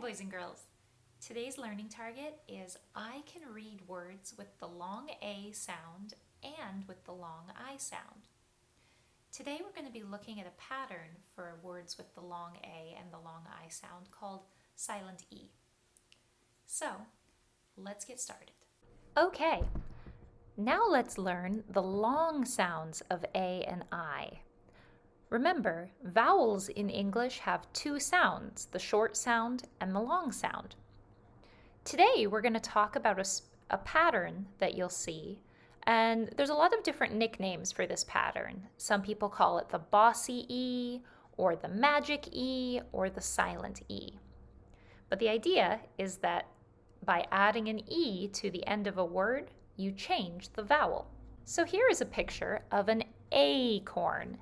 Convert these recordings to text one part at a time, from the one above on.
boys and girls. Today's learning target is I can read words with the long A sound and with the long I sound. Today we're going to be looking at a pattern for words with the long A and the long I sound called silent E. So, let's get started. Okay, now let's learn the long sounds of A and I. Remember, vowels in English have two sounds, the short sound and the long sound. Today we're going to talk about a pattern that you'll see, and there's a lot of different nicknames for this pattern. Some people call it the bossy E, or the magic E, or the silent E. But the idea is that by adding an E to the end of a word, you change the vowel. So here is a picture of an acorn.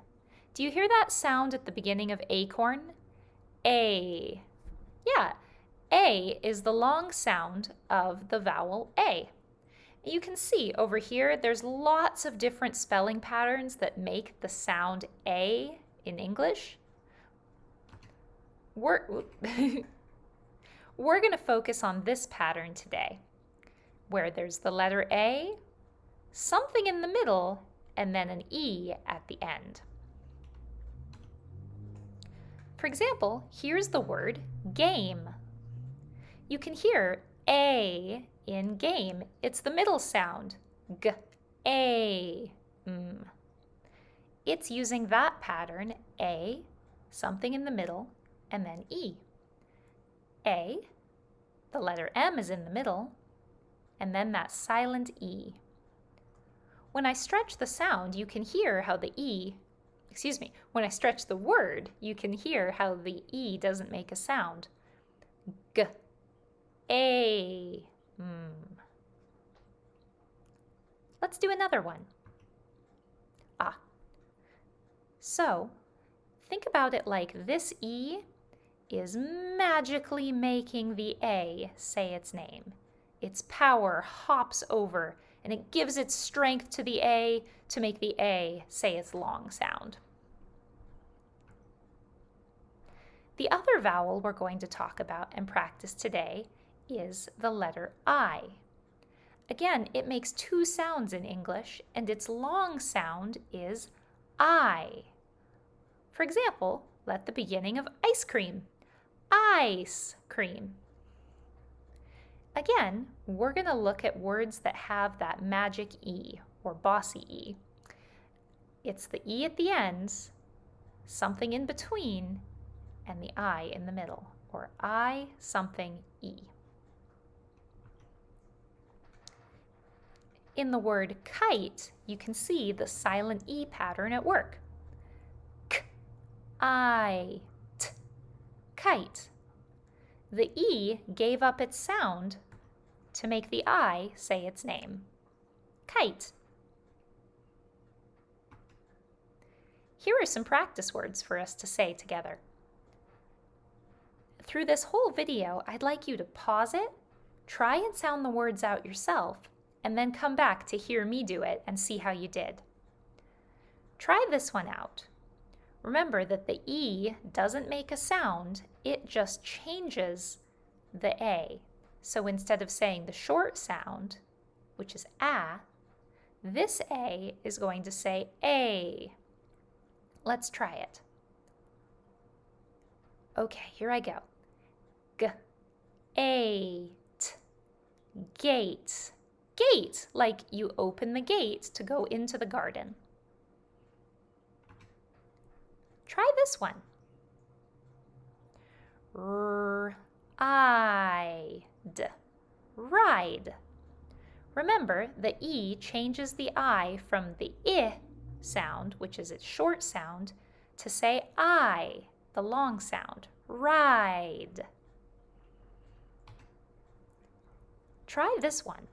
Do you hear that sound at the beginning of acorn? A. Yeah, A is the long sound of the vowel A. You can see over here there's lots of different spelling patterns that make the sound A in English. We're going to focus on this pattern today, where there's the letter A, something in the middle, and then an E at the end. For example, here's the word game. You can hear A in game. It's the middle sound. G, A, M. It's using that pattern, A, something in the middle, and then E. A, the letter M is in the middle, and then that silent E. When I stretch the sound, you can hear how when I stretch the word, you can hear how the E doesn't make a sound. G, A, M. Let's do another one. Ah. So, think about it like this E is magically making the A say its name. Its power hops over and it gives its strength to the A to make the A say its long sound. The other vowel we're going to talk about and practice today is the letter I. Again, it makes two sounds in English, and its long sound is I. For example, let the beginning of ice cream. Ice cream. Again, we're going to look at words that have that magic E, or bossy E. It's the E at the ends, something in between, and the I in the middle, or I something E. In the word kite, you can see the silent E pattern at work. K, I, t, kite. The E gave up its sound to make the I say its name. Kite. Here are some practice words for us to say together. Through this whole video, I'd like you to pause it, try and sound the words out yourself, and then come back to hear me do it and see how you did. Try this one out. Remember that the E doesn't make a sound, it just changes the A. So instead of saying the short sound, which is A, this A is going to say A. Let's try it. Okay, here I go. G, A, T, gate. Gate, like you open the gate to go into the garden. Try this one. Ride. Ride. Remember, the E changes the I from the I sound, which is its short sound, to say I, the long sound. Ride. Try this one.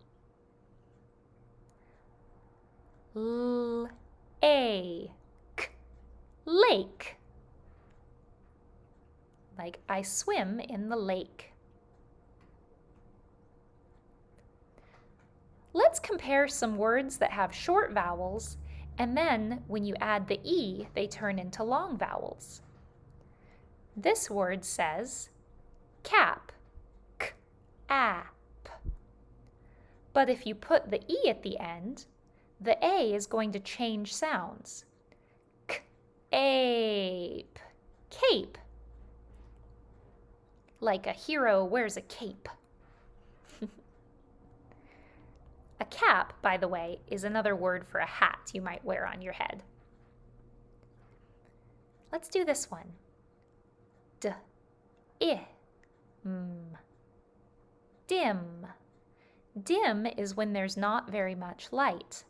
Lake. Lake. Like I swim in the lake. Let's compare some words that have short vowels, and then when you add the E, they turn into long vowels. This word says cap. But if you put the E at the end, the A is going to change sounds. K-ape, cape. Like a hero wears a cape. A cap, by the way, is another word for a hat you might wear on your head. Let's do this one. D, I, m. Dim. Dim is when there's not very much light.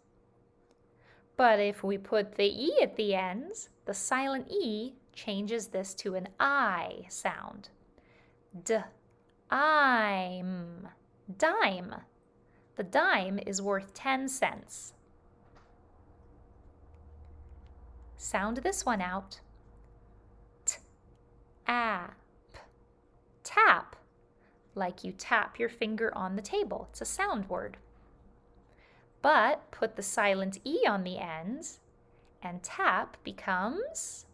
But if we put the E at the ends, the silent E changes this to an I sound. D-I'm. Dime. The dime is worth 10 cents. Sound this one out. T-ap. Tap. Like you tap your finger on the table. It's a sound word. But put the silent E on the end, and tap becomes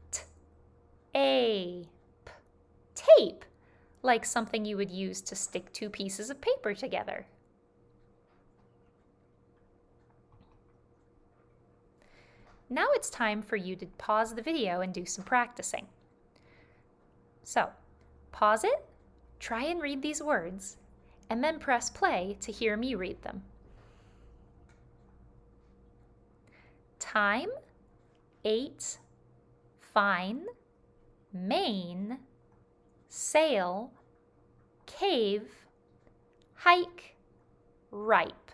T-ape. Tape. Like something you would use to stick two pieces of paper together. Now it's time for you to pause the video and do some practicing. So, pause it, try and read these words, and then press play to hear me read them. Time, 8, fine, main, sail, cave, hike, ripe.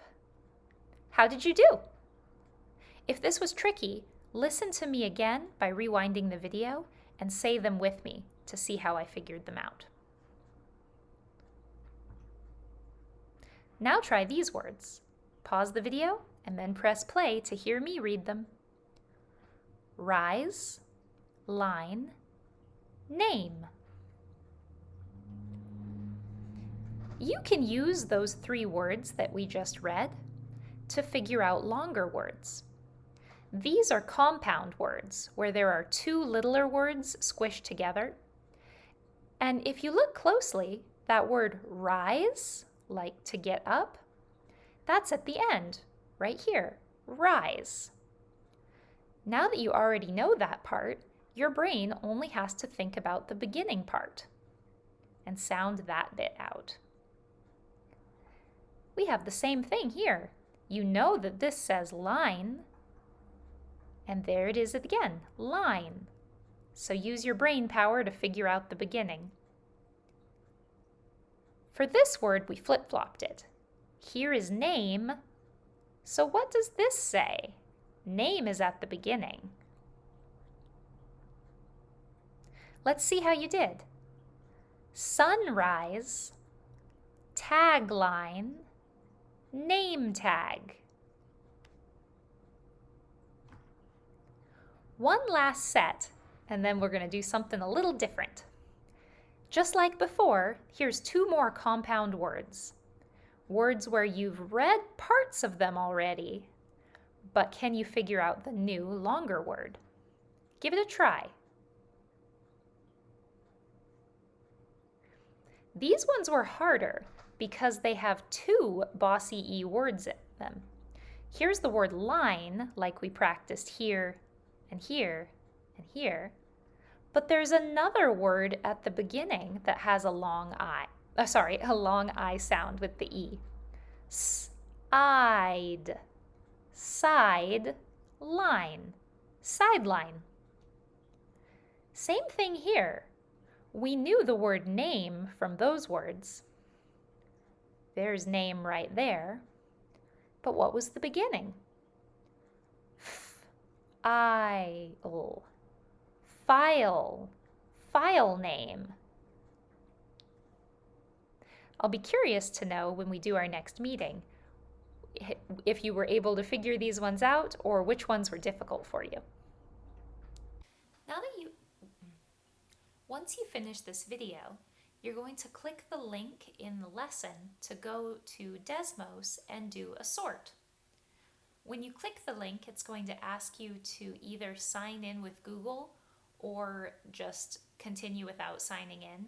How did you do? If this was tricky, listen to me again by rewinding the video and say them with me to see how I figured them out. Now try these words. Pause the video and then press play to hear me read them. Rise, line, name. You can use those 3 words that we just read to figure out longer words. These are compound words, where there are 2 littler words squished together. And if you look closely, that word rise, like to get up, that's at the end, right here, rise. Now that you already know that part, your brain only has to think about the beginning part and sound that bit out. We have the same thing here. You know that this says line, and there it is again, line. So use your brain power to figure out the beginning. For this word, we flip-flopped it. Here is name, so what does this say? Name is at the beginning. Let's see how you did. Sunrise, tagline, name tag. One last set, and then we're going to do something a little different. Just like before, here's 2 more compound words. Words where you've read parts of them already, but can you figure out the new, longer word? Give it a try. These ones were harder because they have 2 bossy E words in them. Here's the word line, like we practiced here and here and here, but there's another word at the beginning that has a long I. A long I sound with the E. Side, side, line, sideline. Same thing here. We knew the word name from those words. There's name right there. But what was the beginning? File, file, file name. I'll be curious to know when we do our next meeting if you were able to figure these ones out or which ones were difficult for you. Once you finish this video, you're going to click the link in the lesson to go to Desmos and do a sort. When you click the link, it's going to ask you to either sign in with Google or just continue without signing in.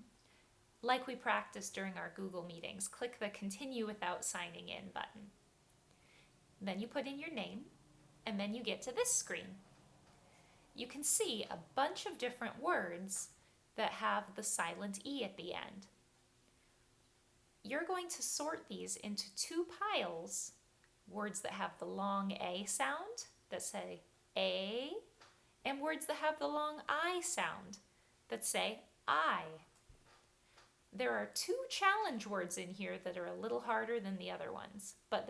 Like we practiced during our Google meetings, click the Continue Without Signing In button. Then you put in your name, and then you get to this screen. You can see a bunch of different words that have the silent E at the end. You're going to sort these into two piles, words that have the long A sound that say A, and words that have the long I sound that say I. There are two challenge words in here that are a little harder than the other ones, but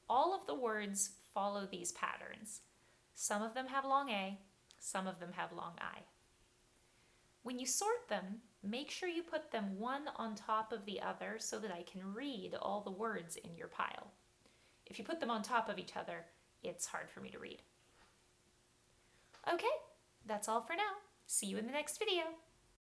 all of the words follow these patterns. Some of them have long A, some of them have long I. When you sort them, make sure you put them one on top of the other so that I can read all the words in your pile. If you put them on top of each other, it's hard for me to read. Okay, that's all for now. See you in the next video.